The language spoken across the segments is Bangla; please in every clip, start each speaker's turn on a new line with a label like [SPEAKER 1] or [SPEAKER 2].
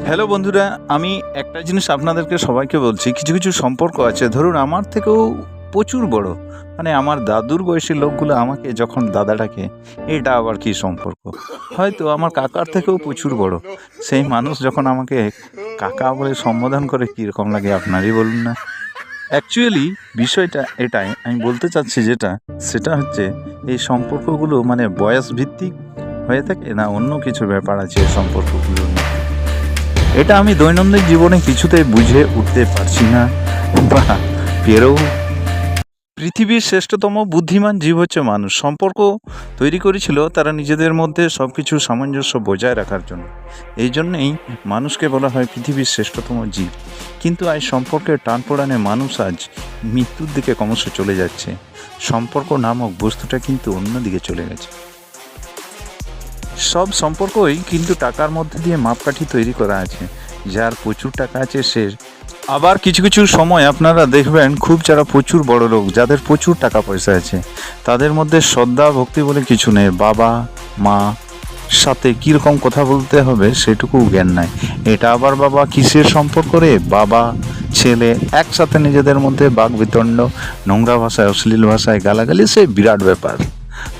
[SPEAKER 1] হ্যালো বন্ধুরা, আমি একটা জিনিস আপনাদেরকে সবাইকে বলছি, কিছু কিছু সম্পর্ক আছে, ধরুন আমার থেকেও প্রচুর বড়, মানে আমার দাদুর বয়সী লোকগুলো আমাকে যখন দাদা ডাকে, এটা আবার কি সম্পর্ক? হয়তো আমার কাকার থেকেও প্রচুর বড় সেই মানুষ যখন আমাকে কাকা বলে সম্বোধন করে, কীরকম লাগে আপনারই বলুন না। অ্যাকচুয়ালি বিষয়টা এটাই আমি বলতে চাচ্ছি, সেটা হচ্ছে এই সম্পর্কগুলো মানে বয়স ভিত্তিক হয়ে থাকে না অন্য কিছু ব্যাপার আছে এই সম্পর্কগুলোর মধ্যে। এটা আমি দৈনন্দিন জীবনে কিছুতেই বুঝে উঠতে পারছি না বা পেরেও। পৃথিবীর শ্রেষ্ঠতম বুদ্ধিমান জীব হচ্ছে মানুষ। সম্পর্ক তৈরি করেছিল তারা নিজেদের মধ্যে সব কিছু সামঞ্জস্য বজায় রাখার জন্য। এই জন্যেই মানুষকে বলা হয় পৃথিবীর শ্রেষ্ঠতম জীব। কিন্তু এই সম্পর্কের টানপোড়েনে মানুষ আজ মৃত্যুর দিকে ক্রমশ চলে যাচ্ছে। সম্পর্ক নামক বস্তুটা কিন্তু অন্যদিকে চলে গেছে। সব সম্পর্কই কিন্তু টাকার মধ্যে দিয়ে মাপকাঠি তৈরি করা আছে। যার প্রচুর টাকা আছে সে, আবার কিছু কিছু সময় আপনারা দেখবেন খুব যারা প্রচুর বড় লোক, যাদের প্রচুর টাকা পয়সা আছে, তাদের মধ্যে শ্রদ্ধা ভক্তি বলে কিছু নেই। বাবা মা সাথে কীরকম কথা বলতে হবে সেটুকু জ্ঞান নাই। এটা আবার বাবা কিসের সম্পর্ক রে, বাবা ছেলে একসাথে নিজেদের মধ্যে বাকবিতণ্ড, নোংরা ভাষায় অশ্লীল ভাষায় গালাগালি, সে বিরাট ব্যাপার।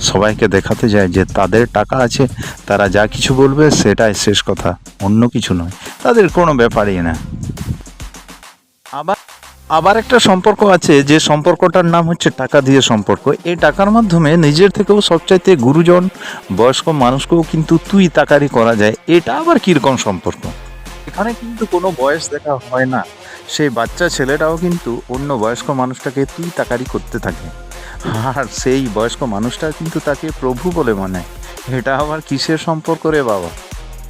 [SPEAKER 1] সবাইকে দেখাতে যায় যে তাদের টাকা আছে, তারা যা কিছু বলবে সেটাই শেষ কথা, অন্য কিছু নয়, তাদের কোনো ব্যাপারই না। আবার আবার একটা সম্পর্ক আছে, যে সম্পর্কটার নাম হচ্ছে টাকা দিয়ে সম্পর্ক। এই টাকার মাধ্যমে নিজের থেকেও সবচাইতে গুরুজন বয়স্ক মানুষকেও কিন্তু তুই তাকারি করা যায়। এটা আবার কীরকম সম্পর্ক? এখানে কিন্তু কোনো বয়স দেখা হয় না। সেই বাচ্চা ছেলেটাও কিন্তু অন্য বয়স্ক মানুষটাকে তুই তাকারি করতে থাকে, আর সেই বয়স্ক মানুষটা কিন্তু তাকে প্রভু বলে মানে। এটা আবার কিসের সম্পর্ক রে বাবা?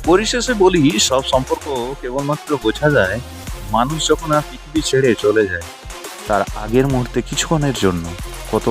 [SPEAKER 1] পরিশেষে বলি, সব সম্পর্ক কেবলমাত্র বোঝা যায় মানুষ যখন আর পৃথিবী ছেড়ে চলে যায়, তার আগের মুহূর্তে কিছুক্ষণের জন্য কত